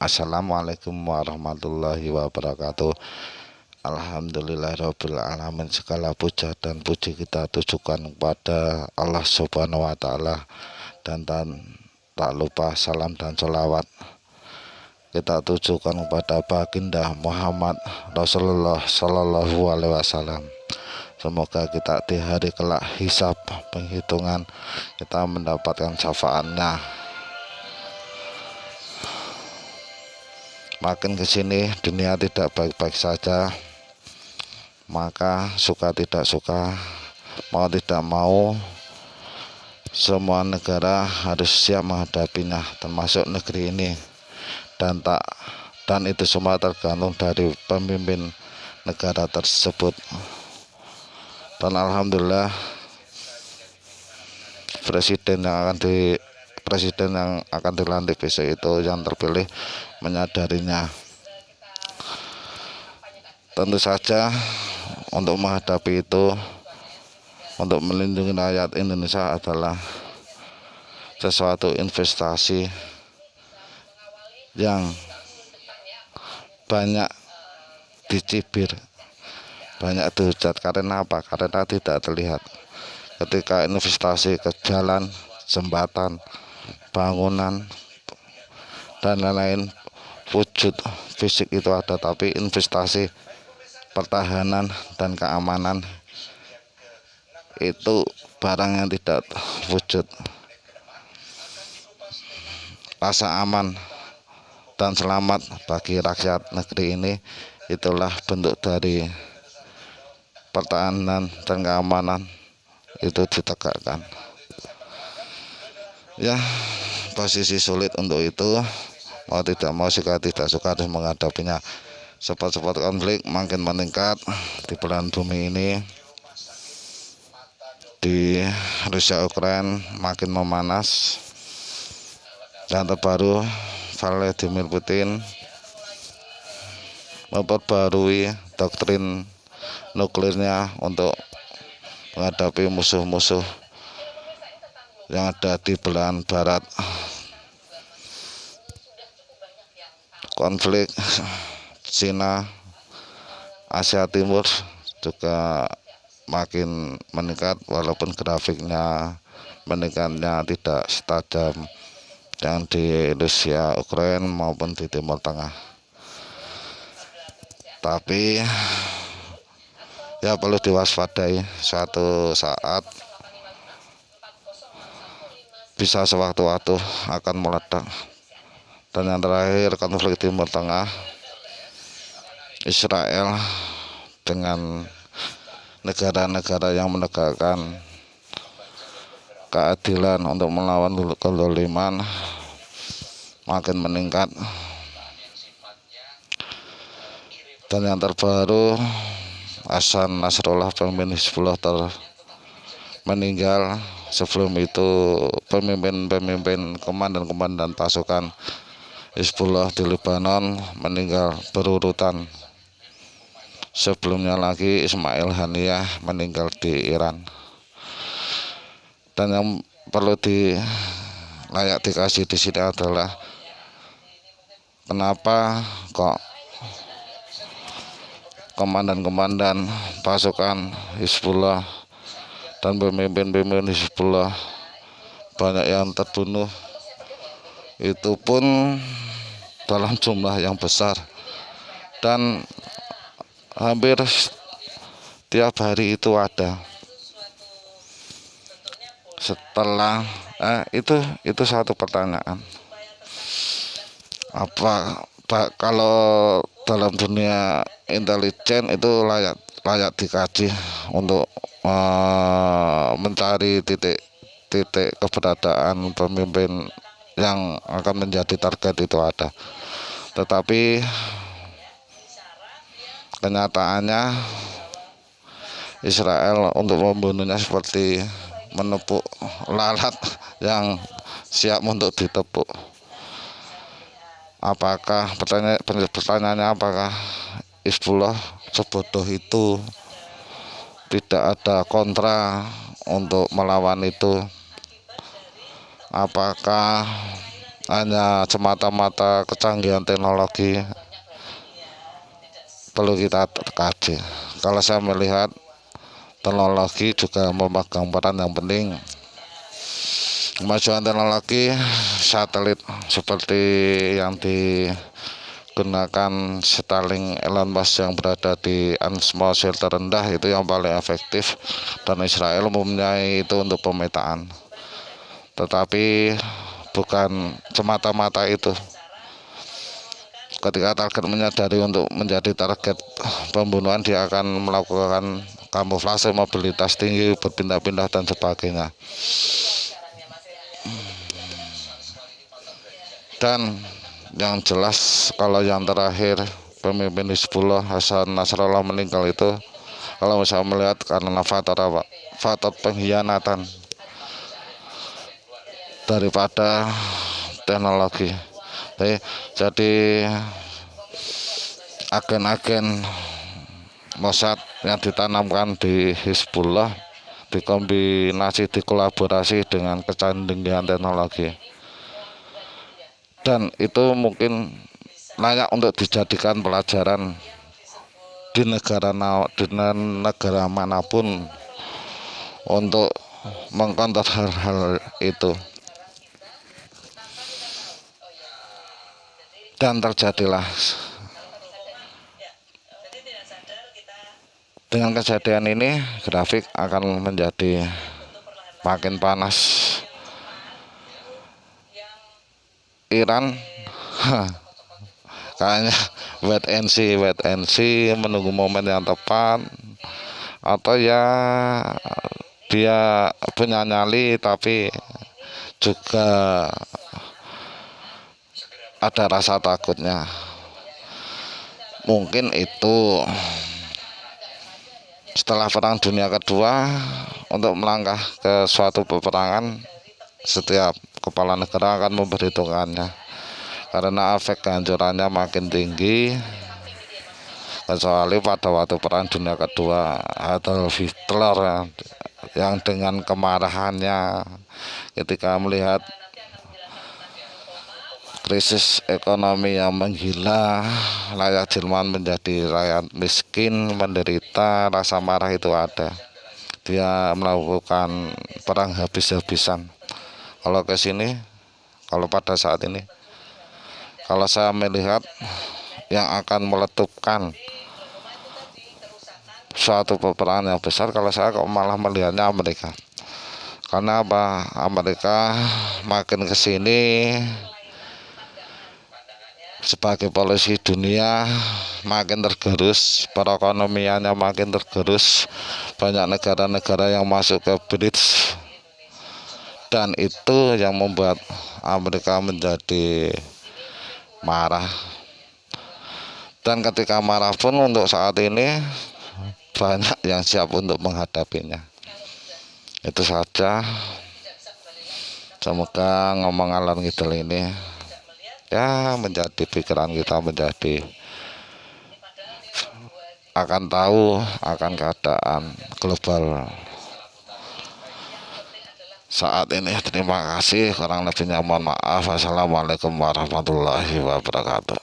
Assalamualaikum warahmatullahi wabarakatuh. Alhamdulillahirabbil alamin. Segala puja dan puji kita tujukan kepada Allah Subhanahu wa taala, dan tak lupa salam dan sholawat kita tujukan kepada baginda Muhammad Rasulullah Sallallahu Alaihi Wasallam. Semoga kita di hari kelak hisab penghitungan kita mendapatkan syafaatnya. Makin kesini dunia tidak baik-baik saja, maka suka tidak suka, mau tidak mau, semua negara harus siap menghadapinya, termasuk negeri ini. Dan itu semua tergantung dari pemimpin negara tersebut. Dan alhamdulillah presiden yang akan dilantik besok itu yang terpilih menyadarinya. Tentu saja untuk menghadapi itu, untuk melindungi rakyat Indonesia adalah sesuatu investasi yang banyak dicibir, banyak dihujat. Karena apa? Karena tidak terlihat. Ketika investasi ke jalan, jembatan, bangunan, dan lain-lain, wujud fisik itu ada, tapi investasi pertahanan dan keamanan itu barang yang tidak wujud. Rasa aman dan selamat bagi rakyat negeri ini, itulah bentuk dari pertahanan dan keamanan itu ditegakkan. Ya, posisi sulit untuk itu, mau tidak mau, suka tidak suka harus menghadapinya. Spot-spot konflik makin meningkat di belahan bumi ini. Di Rusia Ukraina makin memanas, dan terbaru Vladimir Putin memperbarui doktrin nuklirnya untuk menghadapi musuh-musuh yang ada di belahan barat. Konflik Cina Asia Timur juga makin meningkat, walaupun grafiknya meningkatnya tidak setajam yang di Rusia Ukraina maupun di Timur Tengah. Tapi ya perlu diwaspadai, suatu saat bisa sewaktu-waktu akan meledak. Dan yang terakhir, konflik Timur Tengah, Israel dengan negara-negara yang menegakkan keadilan untuk melawan kezaliman makin meningkat. Dan yang terbaru, Hasan Nasrallah, pemimpin Hizbullah, meninggal. Sebelum itu pemimpin komandan pasukan Hizbullah di Lebanon meninggal berurutan. Sebelumnya lagi Ismail Haniyah meninggal di Iran. Dan yang perlu layak dikasih di sini adalah kenapa kok komandan pasukan Hizbullah dan pemimpin Hizbullah banyak yang terbunuh, itu pun dalam jumlah yang besar, dan hampir tiap hari itu ada. Setelah itu satu pertanyaan, apa kalau dalam dunia intelijen itu layak dikaji untuk mencari titik keberadaan pemimpin yang akan menjadi target itu ada. Tetapi kenyataannya Israel untuk membunuhnya seperti menepuk lalat yang siap untuk ditepuk. Pertanyaannya, apakah Hizbullah sebodoh itu tidak ada kontra untuk melawan itu? Apakah hanya semata-mata kecanggihan teknologi perlu kita kaji. Kalau saya melihat teknologi juga memegang peran yang penting. Kemajuan teknologi satelit seperti yang digunakan Starlink Elon Musk yang berada di atmosfer terendah itu yang paling efektif, dan Israel mempunyai itu untuk pemetaan. Tetapi bukan semata-mata itu. Ketika target menyadari untuk menjadi target pembunuhan, dia akan melakukan kamuflase, mobilitas tinggi, berpindah-pindah dan sebagainya. Dan yang jelas kalau yang terakhir pemimpin Hizbullah Hasan Nasrallah meninggal itu, kalau saya melihat karena faktor pengkhianatan daripada teknologi. Jadi agen-agen Mossad yang ditanamkan di Hizbullah dikolaborasi dengan kecanggihan teknologi, dan itu mungkin layak untuk dijadikan pelajaran di negara manapun untuk mengkontrol hal-hal itu. Dan terjadilah dengan kejadian ini, grafik akan menjadi makin panas. Iran kayaknya wait and see, menunggu momen yang tepat, atau ya dia punya nyali tapi juga ada rasa takutnya. Mungkin itu setelah Perang Dunia Kedua, untuk melangkah ke suatu peperangan, setiap kepala negara akan memperhitungkannya, karena efek kehancurannya makin tinggi. Kecuali pada waktu Perang Dunia Kedua, Adolf Hitler yang dengan kemarahannya ketika melihat krisis ekonomi yang menggila, rakyat Jerman menjadi rakyat miskin, menderita, rasa marah itu ada. Dia melakukan perang habis-habisan. Kalau ke sini, kalau pada saat ini, kalau saya melihat yang akan meletupkan suatu peperangan yang besar, kalau saya kok malah melihatnya Amerika. Karena apa? Amerika makin ke sini sebagai polisi dunia makin tergerus, perekonomiannya makin tergerus, banyak negara-negara yang masuk ke BRICS, dan itu yang membuat Amerika menjadi marah. Dan ketika marah pun untuk saat ini banyak yang siap untuk menghadapinya. Itu saja, semoga ngomong ngalor ngidul ini ya menjadi pikiran kita, menjadi akan tahu akan keadaan global saat ini. Terima kasih, kurang lebihnya mohon maaf. Assalamualaikum warahmatullahi wabarakatuh.